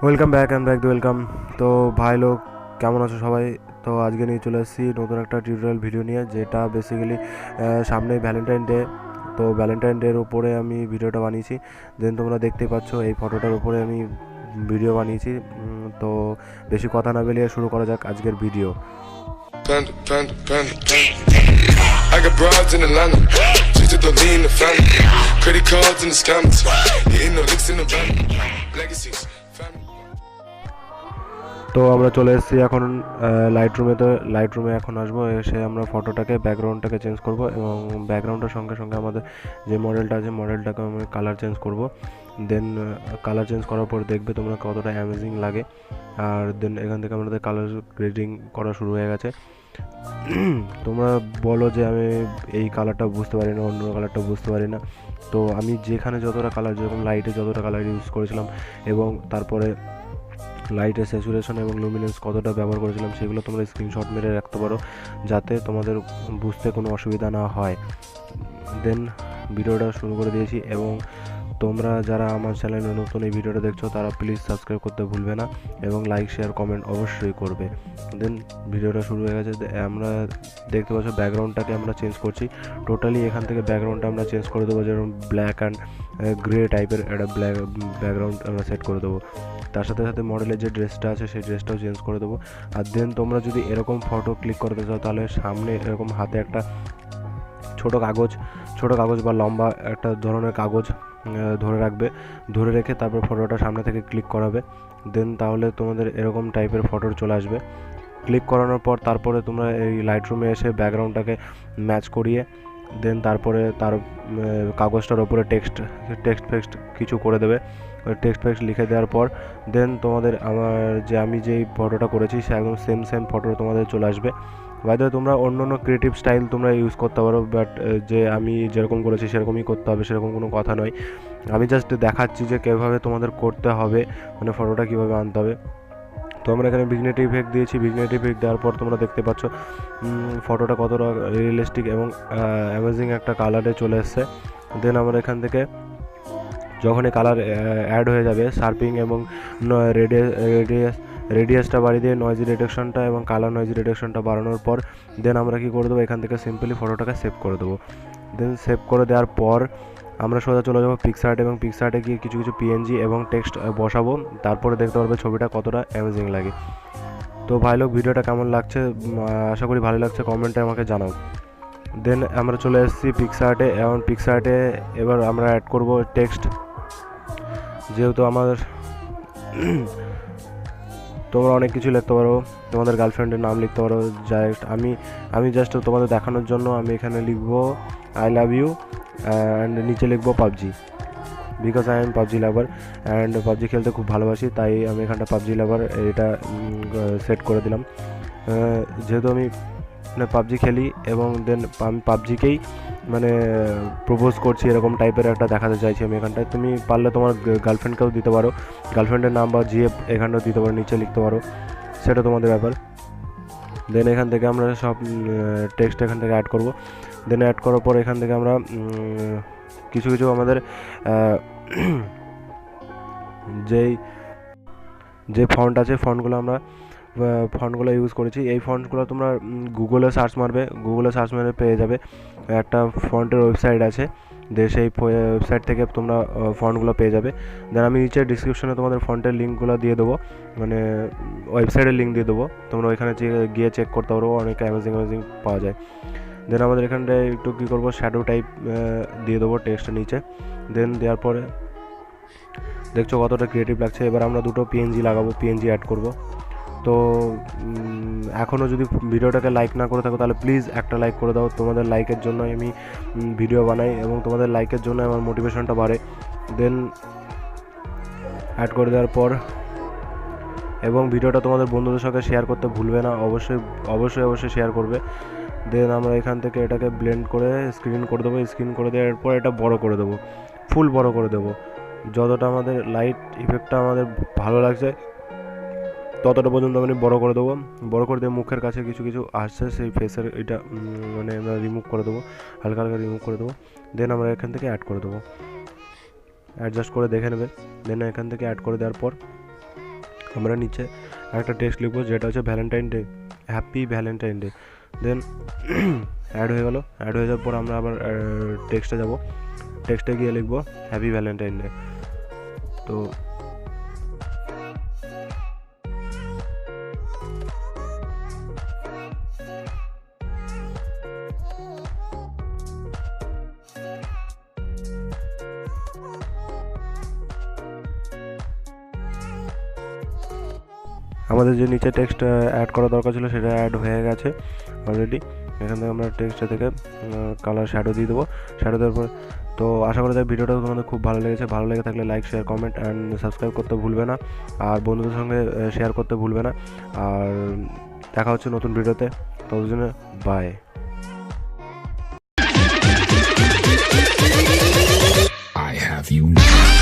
Welcome back and back welcome. তো ভাই লোক, কেমন আছো সবাই? তো আজকে নিয়ে চলে এসেছি নতুন একটা টিউটোরিয়াল ভিডিও নিয়ে, যেটা বেসিক্যালি সামনেই ভ্যালেন্টাইন ডে। তো ভ্যালেন্টাইন ডের উপরে আমি ভিডিওটা বানিয়েছি। দেন তোমরা দেখতে পাচ্ছ এই ফটোটার উপরে আমি ভিডিও বানিয়েছি। তো বেশি কথা না বলিয়ে শুরু করা যাক আজকের video. Panda, panda, panda, panda. I got broads in Atlanta. Just to throw me in the family. Credit cards in the scammers. Hitting no licks in the van. Legacies, family. তো আমরা চলে এসেছি এখন লাইটরুমে। তো লাইটরুমে এখন আসবো, এসে আমরা ফটোটাকে ব্যাকগ্রাউন্ডটাকে চেঞ্জ করব এবং ব্যাকগ্রাউন্ডটার সঙ্গে সঙ্গে আমাদের যে মডেলটা আছে মডেলটাকে আমি কালার চেঞ্জ করব। দেন কালার চেঞ্জ করার পর দেখবে তোমরা কতটা অ্যামেজিং লাগে। আর দেন এখান থেকে আমাদের কালার গ্রেডিং করা শুরু হয়ে গেছে। তোমরা বলো যে আমি এই কালারটা বুঝতে পারি না, অন্য কালারটা বুঝতে পারি না। তো আমি যেখানে যতটা কালার, যেরকম লাইটে যতটা কালার ইউজ করেছিলাম এবং তারপরে লাইটের স্যাচুরেশন এবং লুমিনেন্স কতটা ব্যবহার করেছিলাম, সেগুলো তোমরা স্ক্রিনশট মেরে রাখতে পারো, যাতে তোমাদের বুঝতে কোনো অসুবিধা না হয়। দেন ভিডিওটা শুরু করে দিয়েছি, এবং তোমরা যারা আমার চ্যানেলে নতুন এই ভিডিওটা দেখছো তারা প্লিজ সাবস্ক্রাইব করতে ভুলবে না এবং লাইক শেয়ার কমেন্ট অবশ্যই করবে। দেন ভিডিওটা শুরু হয়ে গেছে। আমরা দেখতে পাচ্ছ ব্যাকগ্রাউন্ডটাকে আমরা চেঞ্জ করছি টোটালি। এখান থেকে ব্যাকগ্রাউন্ডটা আমরা চেঞ্জ করে দেবো, যেরকম ব্ল্যাক অ্যান্ড গ্রে টাইপের একটা ব্যাকগ্রাউন্ড আমরা সেট করে দেবো। তার সাথে সাথে মডেলের যে ড্রেসটা আছে সেই ড্রেসটাও চেঞ্জ করে দেবো। আর দেন তোমরা যদি এরকম ফটো ক্লিক করতে চাও, তাহলে সামনে এরকম হাতে একটা ছোটো কাগজ বা লম্বা একটা ধরনের কাগজ ধরে রাখবে। ধরে রেখে তারপর ফটোটা সামনে থেকে ক্লিক করাবে। দেন তাহলে তোমাদের এরকম টাইপের ফটো চলে আসবে। ক্লিক করানোর পর তারপরে তোমরা এই লাইটরুমে এসে ব্যাকগ্রাউন্ডটাকে ম্যাচ করিয়ে দেন তারপরে তার কাগজটার ওপরে টেক্সট কিছু করে দেবে। ওই টেক্সট লিখে দেওয়ার পর দেন তোমাদের আমি যেই ফটোটা করেছি সে একদম সেম ফটো তোমাদের চলে আসবে। বাইরে তোমরা অন্য ক্রিয়েটিভ স্টাইল তোমরা ইউজ করতে পারো, বাট যে আমি যেরকম করেছি সেরকমই করতে হবে সেরকম কোনো কথা নয়। আমি জাস্ট দেখাচ্ছি যে কীভাবে তোমাদের করতে হবে, মানে ফটোটা কীভাবে আনতে হবে। তো আমরা এখানে ভিগনেটিভ ইফেক্ট দিয়েছি। ভিগনেটিভ ইফেক্ট দেওয়ার পর তোমরা দেখতে পাচ্ছ ফটোটা কতটা রিয়েলিস্টিক এবং অ্যামেজিং একটা কালারে চলে এসছে। দেন আমরা এখান থেকে যখনই কালার অ্যাড হয়ে যাবে, শার্পিং এবং রেডিয়াসটা বাড়িয়ে দিয়ে নয়েজি রিডাকশনটা এবং কালার নয়েজি রিডাকশনটা বাড়ানোর পর দেন আমরা কী করে দেবো, এখান থেকে সিম্পলি ফটোটাকে সেভ করে দেবো। দেন সেভ করে দেওয়ার পর আমরা সোজা চলে যাবো পিকসার্ট, এবং পিকসার্টে গিয়ে কিছু পিএনজি এবং টেক্সট বসাবো। তারপরে দেখতে পারবে ছবিটা কতটা অ্যামেজিং লাগে। তো ভাই লোক, ভিডিওটা কেমন লাগছে আশা করি ভালো লাগছে, কমেন্টে আমাকে জানাও। দেন আমরা চলে এসেছি পিকসার্টে, এবং পিকসার্টে এবার আমরা অ্যাড করব টেক্সট। যেহেতু আমাদের তোমরা অনেক কিছু লিখতে পারো, তোমাদের গার্লফ্রেন্ডের নাম লিখতে পারো। আমি জাস্ট তোমাদের দেখানোর জন্য আমি এখানে লিখবো আই লাভ ইউ অ্যান্ড নিচে লিখবো PUBG, because I am PUBG lover and PUBG খেলতে খুব ভালোবাসি, তাই আমি এখানটা পাবজি লাভার এটা সেট করে দিলাম। যেহেতু আমি মানে পাবজি খেলি এবং দেন আমি পাবজিকেই মানে প্রপোজ করছি, এরকম টাইপের একটা দেখাতে চাইছি আমি এখানটায়। তুমি পারলে তোমার গার্লফ্রেন্ডকেও দিতে পারো, গার্লফ্রেন্ডের নাম বা জিএফ এখানটাও দিতে পারো, নিচে লিখতে পারো, সেটা তোমাদের ব্যাপার। দেন এখান থেকে আমরা সব টেক্সট এখান থেকে অ্যাড করব। দেন অ্যাড করার পর এখান থেকে আমরা কিছু আমাদের যে ফন্ট আছে ফন্টগুলো ইউজ করেছি। এই ফন্টগুলো তোমরা গুগলে সার্চ মারবে পেয়ে যাবে। একটা ফন্টের ওয়েবসাইট আছে, সেই ওয়েবসাইট থেকে তোমরা ফন্টগুলো পেয়ে যাবে। দেন আমি নিচে ডিসক্রিপশনে তোমাদের ফন্টের লিঙ্কগুলো দিয়ে দেবো, মানে ওয়েবসাইটের লিঙ্ক দিয়ে দেবো, তোমরা ওইখানে গিয়ে চেক করতে পারো, অনেক অ্যামেজিং পাওয়া যায়। দেন আমাদের এখানটায় একটু কী করবো, শ্যাডো টাইপ দিয়ে দেবো টেক্সটের নিচে। দেন দেওয়ার পরে দেখছো কতটা ক্রিয়েটিভ লাগছে। এবার আমরা দুটো পিএনজি লাগাবো, পিএনজি অ্যাড করব। তো এখনও যদি ভিডিওটাকে লাইক না করে থাকো তাহলে প্লিজ একটা লাইক করে দাও। তোমাদের লাইকের জন্য আমি ভিডিও বানাই এবং তোমাদের লাইকের জন্য আমার মোটিভেশনটা বাড়ে। দেন অ্যাড করে দেওয়ার পর এবং ভিডিওটা তোমাদের বন্ধুদের সঙ্গে শেয়ার করতে ভুলবে না, অবশ্যই শেয়ার করবে। দেন আমরা এখান থেকে এটাকে ব্লেন্ড করে স্ক্রিন করে দেবো। স্ক্রিন করে দেওয়ার পর এটা বড় করে দেবো, ফুল বড় করে দেবো। যতটা আমাদের লাইট ইফেক্টটা আমাদের ভালো লাগছে ততটা পর্যন্ত আমি বড় করে দেবো। বড় করে দিয়ে মুখের কাছে কিছু আসছে, সেই ফেসের এটা মানে আমরা রিমুভ করে দেবো, হালকা রিমুভ করে দেবো। দেন আমরা এখান থেকে অ্যাড করে দেবো, অ্যাডজাস্ট করে দেখে নেবে। দেন এখান থেকে অ্যাড করে দেওয়ার পর আমরা নিচে একটা টেক্সট লিখবো যেটা হচ্ছে Valentine Day, happy Valentine Day. Then add হয়ে গেল। অ্যাড হয়ে যাওয়ার পর আমরা আবার টেক্সটে যাব, টেক্সটে গিয়ে লিখবো হ্যাপি ভ্যালেন্টাইন ডে। তো আমাদের যে নিচে টেক্সট অ্যাড করা দরকার ছিল সেটা অ্যাড হয়ে গেছে অলরেডি। এখান থেকে আমরা টেক্সটে থেকে কালার শ্যাডো দিয়ে দেবো। শ্যাডো দেওয়ার পর তো আশা করা যায় ভিডিওটা তোমাদের খুব ভালো লেগেছে। ভালো লেগে থাকলে like, share, comment and subscribe করতে ভুলবে না, আর বন্ধুদের সঙ্গে শেয়ার করতে ভুলবে না। আর দেখা হচ্ছে নতুন ভিডিওতে, ততদিনে by. I have you now.